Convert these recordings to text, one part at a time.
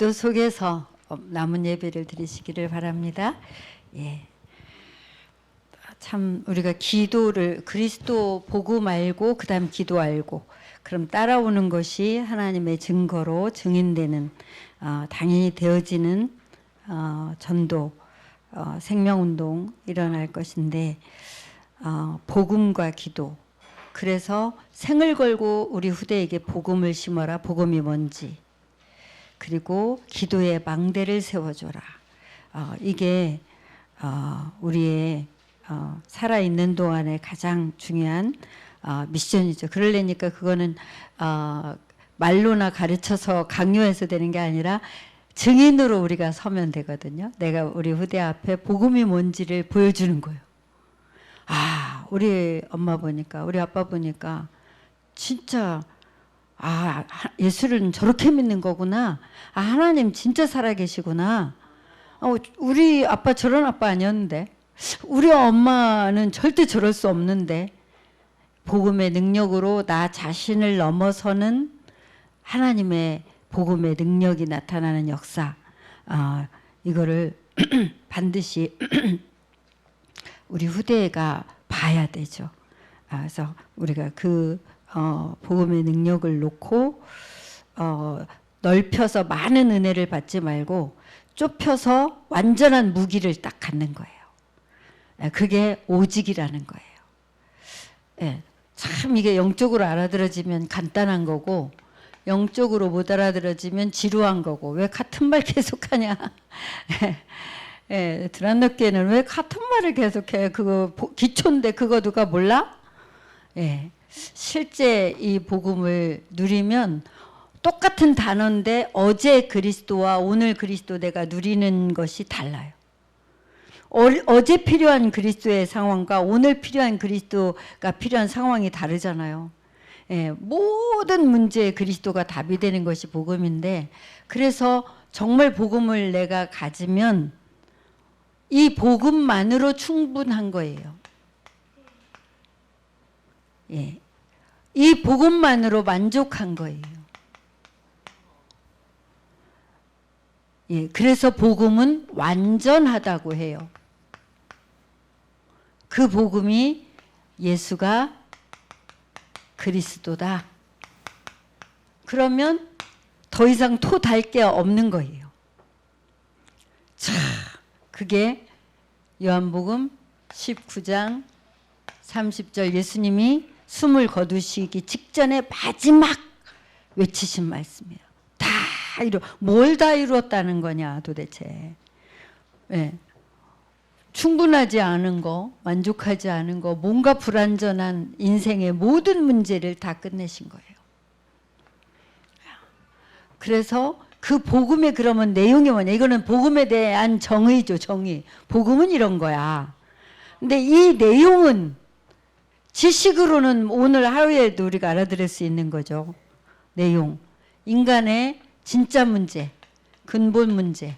기도 속에서 남은 예배를 드리시기를 바랍니다. 예. 참 우리가 기도를 그리스도 복음 알고 그다음 기도 알고 그럼 따라오는 것이 하나님의 증거로 증인되는 당연히 되어지는 전도 생명운동 일어날 것인데 복음과 기도 그래서 생을 걸고 우리 후대에게 복음을 심어라. 복음이 뭔지 그리고 기도의 망대를 세워줘라. 이게 우리의 살아있는 동안에 가장 중요한 미션이죠. 그러려니까 그거는 말로나 가르쳐서 강요해서 되는 게 아니라 증인으로 우리가 서면 되거든요. 내가 우리 후대 앞에 복음이 뭔지를 보여주는 거예요. 우리 엄마 보니까 우리 아빠 보니까 진짜 예수를 저렇게 믿는 거구나. 하나님 진짜 살아계시구나. 우리 아빠 저런 아빠 아니었는데 우리 엄마는 절대 저럴 수 없는데 복음의 능력으로 나 자신을 넘어서는 하나님의 복음의 능력이 나타나는 역사 이거를 반드시 우리 후대가 봐야 되죠. 그래서 우리가 그 복음의 능력을 놓고 넓혀서 많은 은혜를 받지 말고 좁혀서 완전한 무기를 딱 갖는 거예요. 그게 오직이라는 거예요. 참 이게 영적으로 알아들어지면 간단한 거고 영적으로 못 알아들어지면 지루한 거고 왜 같은 말 계속하냐. 드란노께는 왜 같은 말을 계속해. 그거 기초인데 그거 누가 몰라? 실제 이 복음을 누리면 똑같은 단어인데 어제 그리스도와 오늘 그리스도 내가 누리는 것이 달라요. 어제 필요한 그리스도의 상황과 오늘 필요한 그리스도가 필요한 상황이 다르잖아요. 모든 문제에 그리스도가 답이 되는 것이 복음인데 그래서 정말 복음을 내가 가지면 이 복음만으로 충분한 거예요. 이 복음만으로 만족한 거예요. 그래서 복음은 완전하다고 해요. 그 복음이 예수가 그리스도다. 그러면 더 이상 토 달 게 없는 거예요. 자, 그게 요한복음 19장 30절 예수님이 숨을 거두시기 직전에 마지막 외치신 말씀이에요. 뭘 다 이루었다는 거냐 도대체. 충분하지 않은 거, 만족하지 않은 거, 뭔가 불완전한 인생의 모든 문제를 다 끝내신 거예요. 그래서 그 복음의 그러면 내용이 뭐냐. 이거는 복음에 대한 정의죠. 정의. 복음은 이런 거야. 근데 이 내용은 지식으로는 오늘 하루에도 우리가 알아들을 수 있는 거죠. 내용. 인간의 진짜 문제, 근본 문제.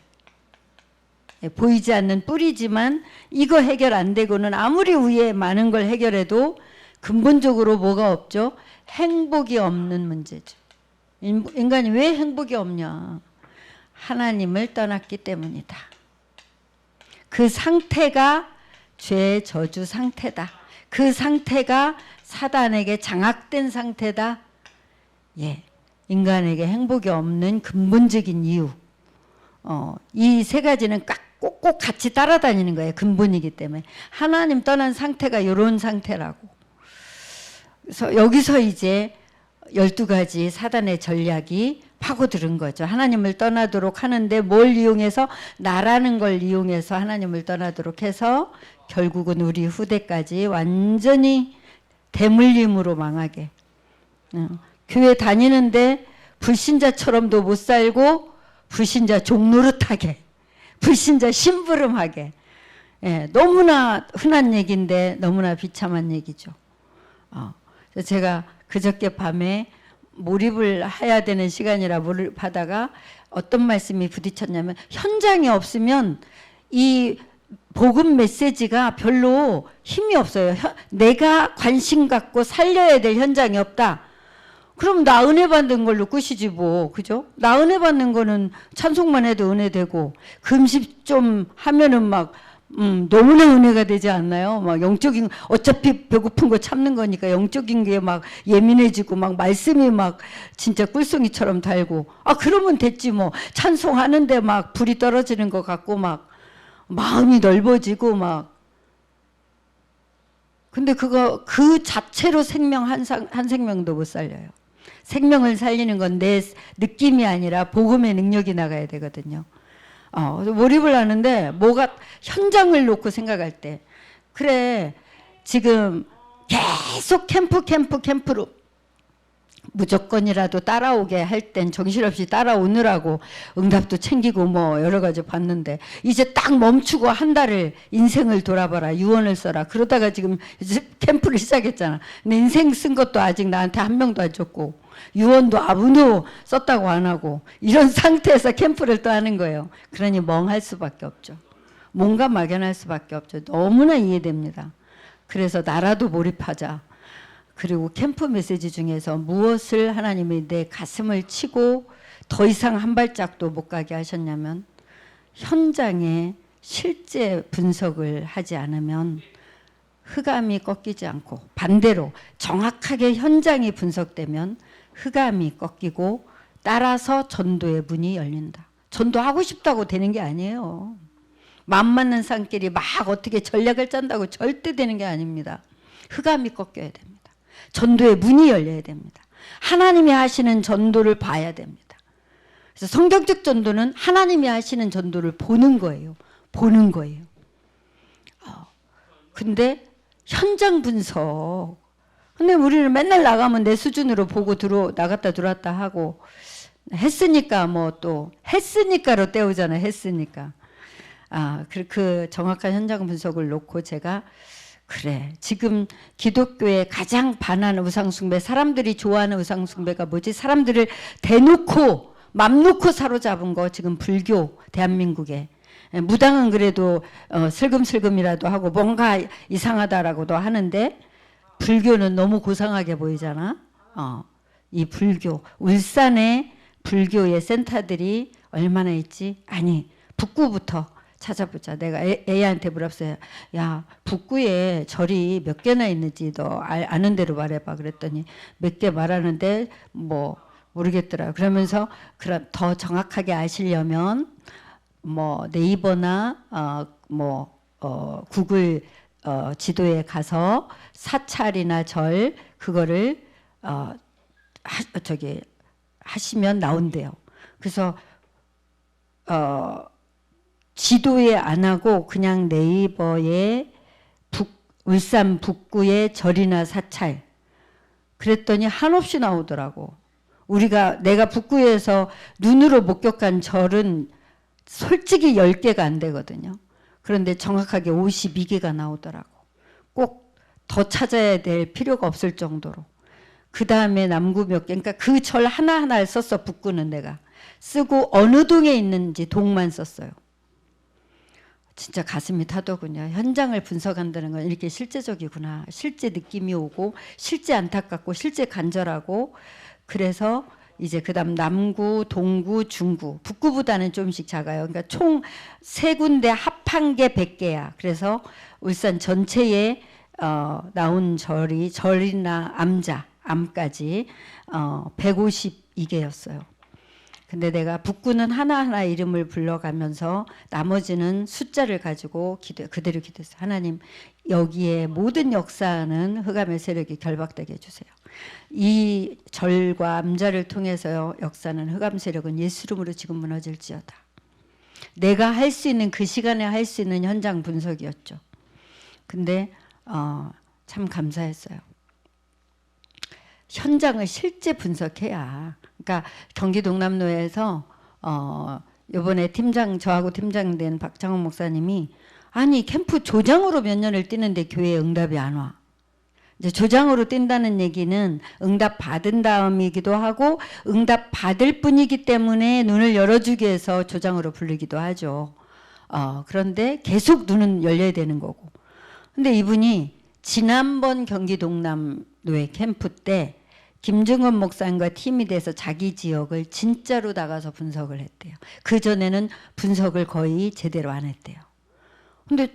보이지 않는 뿌리지만 이거 해결 안 되고는 아무리 위에 많은 걸 해결해도 근본적으로 뭐가 없죠? 행복이 없는 문제죠. 인간이 왜 행복이 없냐? 하나님을 떠났기 때문이다. 그 상태가 죄의 저주 상태다. 그 상태가 사단에게 장악된 상태다. 인간에게 행복이 없는 근본적인 이유. 이 세 가지는 꼭꼭 같이 따라다니는 거예요. 근본이기 때문에. 하나님 떠난 상태가 이런 상태라고. 그래서 여기서 이제 12가지 사단의 전략이 파고들은 거죠. 하나님을 떠나도록 하는데 뭘 이용해서? 나라는 걸 이용해서 하나님을 떠나도록 해서 결국은 우리 후대까지 완전히 대물림으로 망하게. 교회 다니는데 불신자처럼도 못 살고 불신자 종노릇하게, 불신자 심부름하게. 너무나 흔한 얘기인데 너무나 비참한 얘기죠. 제가 그저께 밤에 몰입을 해야 되는 시간이라 몰입하다가 어떤 말씀이 부딪혔냐면 현장이 없으면 이 복음 메시지가 별로 힘이 없어요. 내가 관심 갖고 살려야 될 현장이 없다. 그럼 나 은혜 받는 걸로 끝이지 뭐. 그죠? 나 은혜 받는 거는 찬송만 해도 은혜 되고 금식 좀 하면은 막 너무나 은혜가 되지 않나요? 막 영적인 어차피 배고픈 거 참는 거니까 영적인 게 막 예민해지고 막 말씀이 막 진짜 꿀송이처럼 달고 그러면 됐지 뭐. 찬송하는데 막 불이 떨어지는 것 같고 막 마음이 넓어지고 막 근데 그거 그 자체로 생명 한 생명도 못 살려요. 생명을 살리는 건 내 느낌이 아니라 복음의 능력이 나가야 되거든요. 몰입을 하는데 뭐가 현장을 놓고 생각할 때 그래 지금 계속 캠프로 무조건이라도 따라오게 할 땐 정신없이 따라오느라고 응답도 챙기고 뭐 여러 가지 봤는데 이제 딱 멈추고 한 달을 인생을 돌아봐라 유언을 써라 그러다가 지금 이제 캠프를 시작했잖아. 근데 인생 쓴 것도 아직 나한테 한 명도 안 줬고 유언도 아무도 썼다고 안 하고 이런 상태에서 캠프를 또 하는 거예요. 그러니 멍할 수밖에 없죠. 뭔가 막연할 수밖에 없죠. 너무나 이해됩니다. 그래서 나라도 몰입하자. 그리고 캠프 메시지 중에서 무엇을 하나님이 내 가슴을 치고 더 이상 한 발짝도 못 가게 하셨냐면 현장에 실제 분석을 하지 않으면 흑암이 꺾이지 않고 반대로 정확하게 현장이 분석되면 흑암이 꺾이고 따라서 전도의 문이 열린다. 전도하고 싶다고 되는 게 아니에요. 맘 맞는 산끼리 막 어떻게 전략을 짠다고 절대 되는 게 아닙니다. 흑암이 꺾여야 됩니다. 전도의 문이 열려야 됩니다. 하나님이 하시는 전도를 봐야 됩니다. 그래서 성경적 전도는 하나님이 하시는 전도를 보는 거예요. 보는 거예요. 근데 현장 분석. 근데 우리는 맨날 나가면 내 수준으로 보고 나갔다 들어왔다 하고 했으니까 뭐 또 했으니까로 때우잖아요. 했으니까. 그 정확한 현장 분석을 놓고 제가 그래 지금 기독교에 가장 반하는 우상숭배 사람들이 좋아하는 우상숭배가 뭐지? 사람들을 대놓고 맘 놓고 사로잡은 거 지금 불교 대한민국에 무당은 그래도 슬금슬금이라도 하고 뭔가 이상하다라고도 하는데 불교는 너무 고상하게 보이잖아. 이 불교 울산에 불교의 센터들이 얼마나 있지? 아니 북구부터 찾아보자. 내가 애한테 물었어요. 야 북구에 절이 몇 개나 있는지 너 아는 대로 말해봐. 그랬더니 몇 개 말하는데 뭐 모르겠더라. 그러면서 그럼 더 정확하게 아시려면 뭐 네이버나 구글 지도에 가서 사찰이나 절 그거를 하시면 나온대요. 그래서 지도에 안 하고 그냥 네이버에 울산 북구의 절이나 사찰 그랬더니 한없이 나오더라고. 내가 북구에서 눈으로 목격한 절은 솔직히 10개가 안 되거든요. 그런데 정확하게 52개가 나오더라고. 꼭 더 찾아야 될 필요가 없을 정도로. 그 다음에 남구 몇 개, 그러니까 그 절 하나하나를 썼어. 북구는 내가 쓰고 어느 동에 있는지 동만 썼어요. 진짜 가슴이 타더군요. 현장을 분석한다는 건 이렇게 실제적이구나. 실제 느낌이 오고 실제 안타깝고 실제 간절하고 그래서 이제 그다음 남구, 동구, 중구, 북구보다는 좀씩 작아요. 그러니까 총 3군데 합한 게 100개야. 그래서 울산 전체에 나온 절이나 암까지 152개였어요. 근데 내가 북구는 하나하나 이름을 불러가면서 나머지는 숫자를 가지고 그대로 기도했어요. 하나님 여기에 모든 역사는 흑암의 세력이 결박되게 해주세요. 이 절과 암자를 통해서 역사는 흑암 세력은 예수 이름으로 지금 무너질지어다. 내가 할 수 있는 그 시간에 할 수 있는 현장 분석이었죠. 근데 참 감사했어요. 현장을 실제 분석해야. 그러니까 경기 동남로에서 이번에 저하고 팀장 된 박창훈 목사님이 아니 캠프 조장으로 몇 년을 뛰는데 교회에 응답이 안 와. 이제 조장으로 뛴다는 얘기는 응답 받은 다음이기도 하고 응답 받을 뿐이기 때문에 눈을 열어주기 위해서 조장으로 부르기도 하죠. 그런데 계속 눈은 열려야 되는 거고. 근데 이분이 지난번 경기 동남로의 캠프 때 김증원 목사님과 팀이 돼서 자기 지역을 진짜로 나가서 분석을 했대요. 그전에는 분석을 거의 제대로 안 했대요. 근데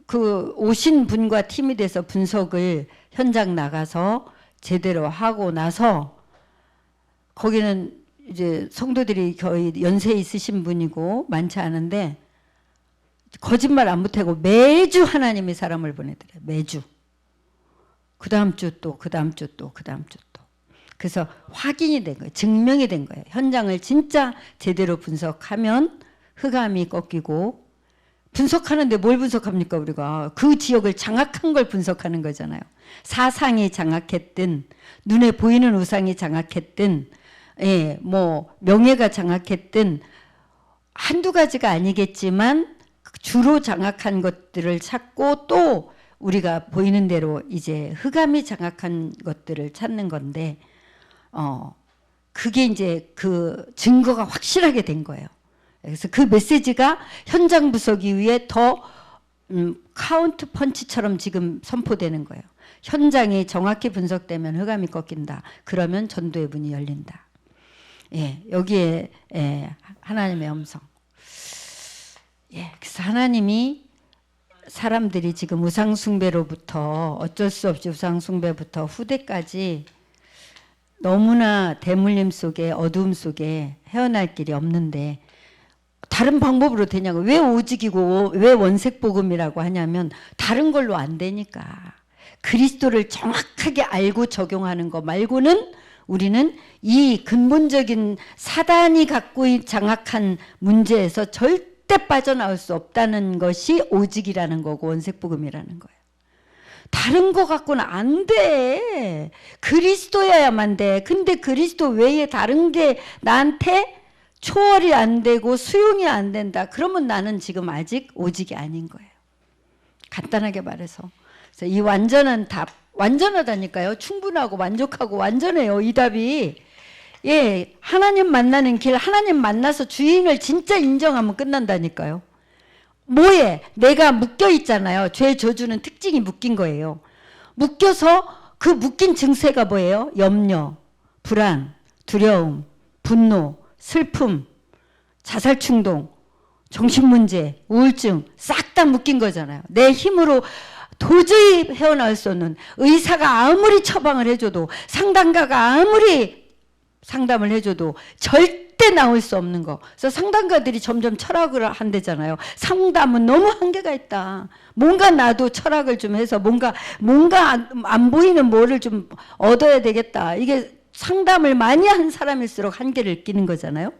그 오신 분과 팀이 돼서 분석을 현장 나가서 제대로 하고 나서 거기는 이제 성도들이 거의 연세 있으신 분이고 많지 않은데 거짓말 안 못하고 매주 하나님이 사람을 보내더래요. 매주. 그 다음 주 또, 그 다음 주 또, 그 다음 주 또. 그래서 확인이 된 거예요. 증명이 된 거예요. 현장을 진짜 제대로 분석하면 흑암이 꺾이고, 분석하는데 뭘 분석합니까 우리가? 그 지역을 장악한 걸 분석하는 거잖아요. 사상이 장악했든 눈에 보이는 우상이 장악했든 예, 뭐 명예가 장악했든 한두 가지가 아니겠지만 주로 장악한 것들을 찾고 또 우리가 보이는 대로 이제 흑암이 장악한 것들을 찾는 건데 그게 이제 그 증거가 확실하게 된 거예요. 그래서 그 메시지가 현장 분석 이후에 더 카운트 펀치처럼 지금 선포되는 거예요. 현장이 정확히 분석되면 흑암이 꺾인다. 그러면 전도의 문이 열린다. 예, 여기에 하나님의 음성. 예, 그래서 하나님이 사람들이 지금 우상숭배로부터 어쩔 수 없이 우상숭배부터 후대까지 너무나 대물림 속에 어두움 속에 헤어날 길이 없는데 다른 방법으로 되냐고. 왜 오직이고 왜 원색복음이라고 하냐면 다른 걸로 안 되니까. 그리스도를 정확하게 알고 적용하는 거 말고는 우리는 이 근본적인 사단이 갖고 장악한 문제에서 절대 빠져나올 수 없다는 것이 오직이라는 거고 원색복음이라는 거예요. 다른 거 갖고는 안 돼. 그리스도여야만 돼. 근데 그리스도 외에 다른 게 나한테 초월이 안 되고 수용이 안 된다. 그러면 나는 지금 아직 오직이 아닌 거예요. 간단하게 말해서. 그래서 이 완전한 답, 완전하다니까요. 충분하고 만족하고 완전해요. 이 답이. 예, 하나님 만나는 길, 하나님 만나서 주인을 진짜 인정하면 끝난다니까요. 뭐에? 내가 묶여 있잖아요. 죄 저주는 특징이 묶인 거예요. 묶여서 그 묶인 증세가 뭐예요? 염려, 불안, 두려움, 분노, 슬픔, 자살충동, 정신문제, 우울증 싹 다 묶인 거잖아요. 내 힘으로 도저히 헤어나올 수 없는, 의사가 아무리 처방을 해줘도 상담가가 아무리 상담을 해줘도 절대 나올 수 없는 거. 그래서 상담가들이 점점 철학을 한대잖아요. 상담은 너무 한계가 있다. 뭔가 나도 철학을 좀 해서 뭔가 안 보이는 뭐를 좀 얻어야 되겠다. 이게 상담을 많이 한 사람일수록 한계를 느끼는 거잖아요.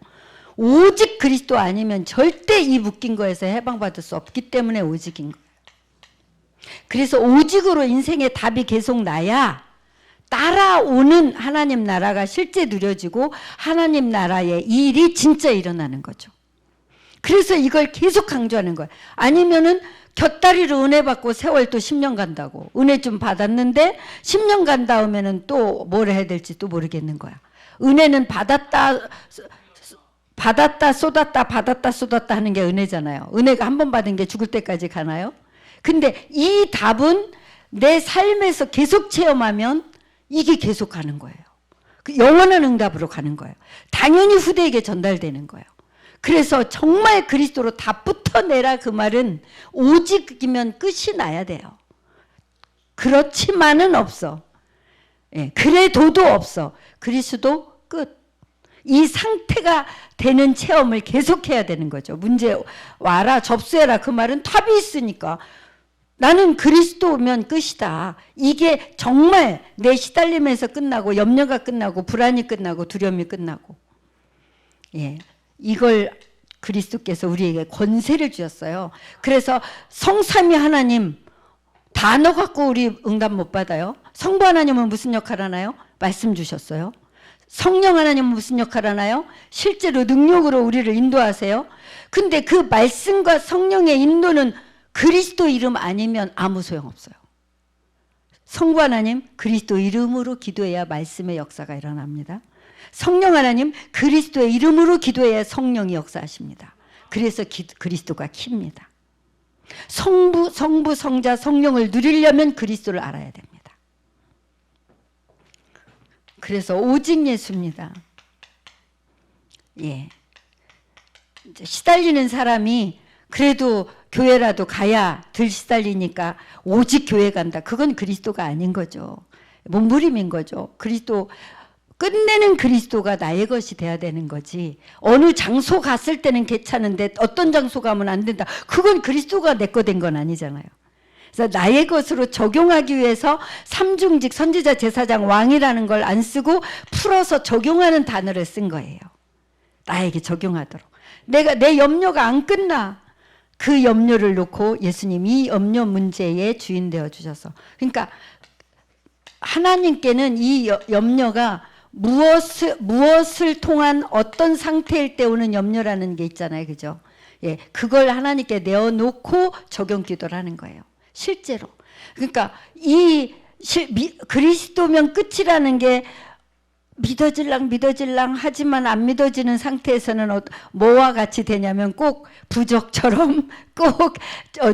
오직 그리스도 아니면 절대 이 묶인 거에서 해방받을 수 없기 때문에 오직인 거예요. 그래서 오직으로 인생의 답이 계속 나야 따라오는 하나님 나라가 실제 누려지고 하나님 나라의 일이 진짜 일어나는 거죠. 그래서 이걸 계속 강조하는 거예요. 아니면은 곁다리로 은혜 받고 세월 또 10년 간다고. 은혜 좀 받았는데 10년 간 다음에는 또 뭘 해야 될지 또 모르겠는 거야. 은혜는 받았다 쏟았다 하는 게 은혜잖아요. 은혜가 한 번 받은 게 죽을 때까지 가나요? 근데 이 답은 내 삶에서 계속 체험하면 이게 계속 가는 거예요. 그 영원한 응답으로 가는 거예요. 당연히 후대에게 전달되는 거예요. 그래서 정말 그리스도로 답부터 내라 그 말은 오직이면 끝이 나야 돼요. 그렇지만은 없어. 예, 그래도도 없어. 그리스도 끝. 이 상태가 되는 체험을 계속해야 되는 거죠. 문제 와라 접수해라 그 말은 답이 있으니까. 나는 그리스도면 끝이다. 이게 정말 내 시달림에서 끝나고 염려가 끝나고 불안이 끝나고 두려움이 끝나고. 예, 이걸 그리스도께서 우리에게 권세를 주셨어요. 그래서 성삼위 하나님 단어 갖고 우리 응답 못 받아요. 성부 하나님은 무슨 역할 하나요? 말씀 주셨어요. 성령 하나님은 무슨 역할 하나요? 실제로 능력으로 우리를 인도하세요. 근데 그 말씀과 성령의 인도는 그리스도 이름 아니면 아무 소용없어요. 성부 하나님 그리스도 이름으로 기도해야 말씀의 역사가 일어납니다. 성령 하나님 그리스도의 이름으로 기도해야 성령이 역사하십니다. 그래서 그리스도가 킵니다. 성부, 성자, 성령을 누리려면 그리스도를 알아야 됩니다. 그래서 오직 예수입니다. 예. 이제 시달리는 사람이 그래도 교회라도 가야 덜 시달리니까 오직 교회 간다. 그건 그리스도가 아닌 거죠. 몸부림인 거죠. 그리스도 끝내는 그리스도가 나의 것이 돼야 되는 거지. 어느 장소 갔을 때는 괜찮은데 어떤 장소 가면 안 된다. 그건 그리스도가 내 거 된 건 아니잖아요. 그래서 나의 것으로 적용하기 위해서 삼중직, 선지자, 제사장, 왕이라는 걸 안 쓰고 풀어서 적용하는 단어를 쓴 거예요. 나에게 적용하도록. 내 염려가 안 끝나. 그 염려를 놓고 예수님이 염려 문제의 주인 되어 주셔서. 그러니까 하나님께는 이 염려가 무엇을 통한 어떤 상태일 때 오는 염려라는 게 있잖아요. 그죠? 예, 그걸 하나님께 내어놓고 적용 기도를 하는 거예요. 실제로. 그러니까 그리스도면 끝이라는 게 믿어질랑 하지만 안 믿어지는 상태에서는 뭐와 같이 되냐면 꼭 부적처럼 꼭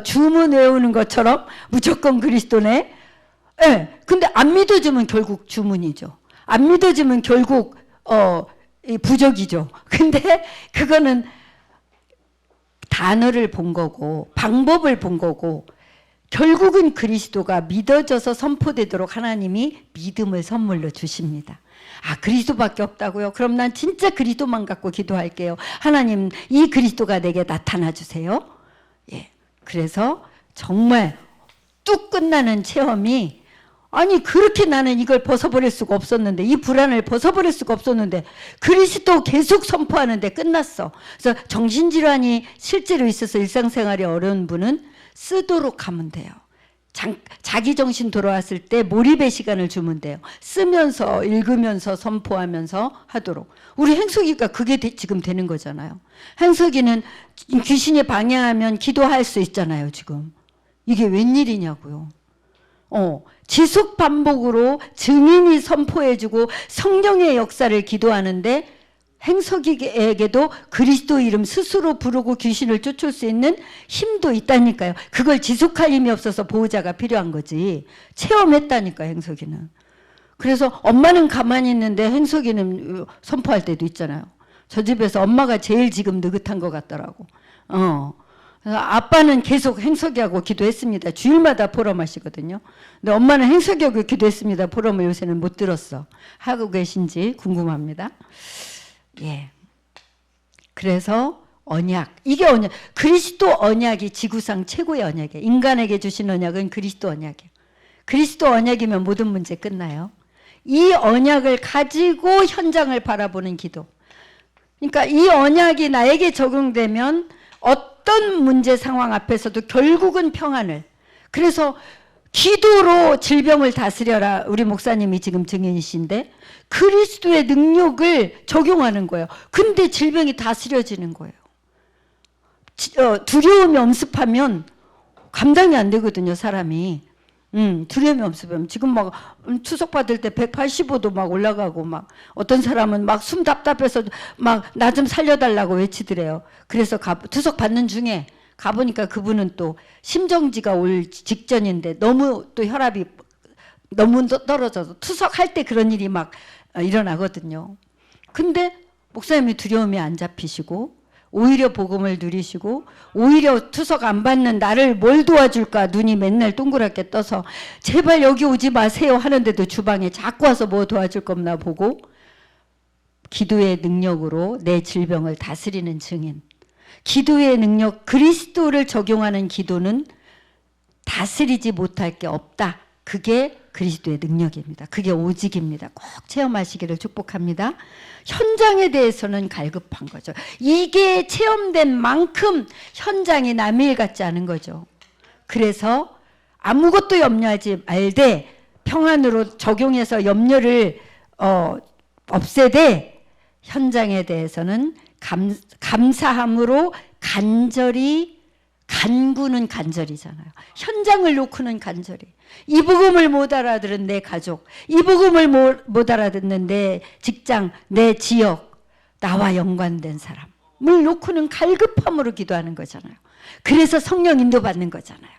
주문 외우는 것처럼 무조건 그리스도네. 예. 근데 안 믿어지면 결국 주문이죠. 안 믿어지면 결국 부적이죠. 근데 그거는 단어를 본 거고 방법을 본 거고 결국은 그리스도가 믿어져서 선포되도록 하나님이 믿음을 선물로 주십니다. 아, 그리스도밖에 없다고요? 그럼 난 진짜 그리스도만 갖고 기도할게요. 하나님, 이 그리스도가 내게 나타나 주세요. 예. 그래서 정말 뚝 끝나는 체험이 아니 그렇게 나는 이걸 벗어버릴 수가 없었는데 이 불안을 벗어버릴 수가 없었는데 그리스도 계속 선포하는데 끝났어. 그래서 정신질환이 실제로 있어서 일상생활이 어려운 분은 쓰도록 하면 돼요. 자기 정신 돌아왔을 때 몰입의 시간을 주면 돼요. 쓰면서 읽으면서 선포하면서 하도록. 우리 행석이가 그게 지금 되는 거잖아요. 행석이는 귀신이 방해하면 기도할 수 있잖아요. 지금 이게 웬일이냐고요. 지속 반복으로 증인이 선포해주고 성령의 역사를 기도하는데 행석이에게도 그리스도 이름 스스로 부르고 귀신을 쫓을 수 있는 힘도 있다니까요. 그걸 지속할 힘이 없어서 보호자가 필요한 거지. 체험했다니까 행석이는. 그래서 엄마는 가만히 있는데 행석이는 선포할 때도 있잖아요. 저 집에서 엄마가 제일 지금 느긋한 것 같더라고. 그래서 아빠는 계속 행석이하고 기도했습니다. 주일마다 포럼 하시거든요. 근데 엄마는 행석이하고 기도했습니다. 포럼을 요새는 못 들었어. 하고 계신지 궁금합니다. 예. 그래서 언약. 이게 언약. 그리스도 언약이 지구상 최고의 언약이에요. 인간에게 주신 언약은 그리스도 언약이에요. 그리스도 언약이면 모든 문제 끝나요. 이 언약을 가지고 현장을 바라보는 기도. 그러니까 이 언약이 나에게 적용되면 어떤 문제 상황 앞에서도 결국은 평안을. 그래서 기도로 질병을 다스려라. 우리 목사님이 지금 증인이신데 그리스도의 능력을 적용하는 거예요. 근데 질병이 다스려지는 거예요. 두려움이 엄습하면 감당이 안 되거든요, 사람이. 두려움이 엄습하면 지금 막 투석 받을 때 185도 막 올라가고 막 어떤 사람은 막 숨 답답해서 막 나 좀 살려달라고 외치더래요. 그래서 투석 받는 중에 가보니까 그분은 또 심정지가 올 직전인데 너무 또 혈압이 너무 떨어져서 투석할 때 그런 일이 막 일어나거든요. 근데 목사님이 두려움이 안 잡히시고 오히려 복음을 누리시고 오히려 투석 안 받는 나를 뭘 도와줄까 눈이 맨날 동그랗게 떠서 제발 여기 오지 마세요 하는데도 주방에 자꾸 와서 뭐 도와줄 겁나 보고 기도의 능력으로 내 질병을 다스리는 증인. 기도의 능력, 그리스도를 적용하는 기도는 다스리지 못할 게 없다. 그게 그리스도의 능력입니다. 그게 오직입니다. 꼭 체험하시기를 축복합니다. 현장에 대해서는 갈급한 거죠. 이게 체험된 만큼 현장이 남의 일 같지 않은 거죠. 그래서 아무것도 염려하지 말되 평안으로 적용해서 염려를 없애되 현장에 대해서는 감사함으로 간절히 간구는 간절이잖아요. 현장을 놓고는 간절히. 이 복음을 못 알아들은 내 가족, 이 복음을 못 알아듣는 내 직장, 내 지역, 나와 연관된 사람을 놓고는 갈급함으로 기도하는 거잖아요. 그래서 성령 인도받는 거잖아요.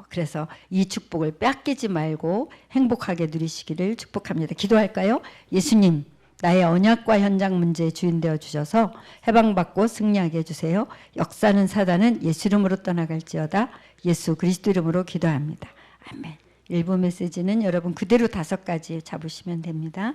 그래서 이 축복을 뺏기지 말고 행복하게 누리시기를 축복합니다. 기도할까요? 예수님, 나의 언약과 현장 문제의 주인 되어 주셔서 해방받고 승리하게 해주세요. 역사는 사단은 예수 이름으로 떠나갈지어다. 예수 그리스도 이름으로 기도합니다. 아멘. 일부 메시지는 여러분 그대로 5가지 잡으시면 됩니다.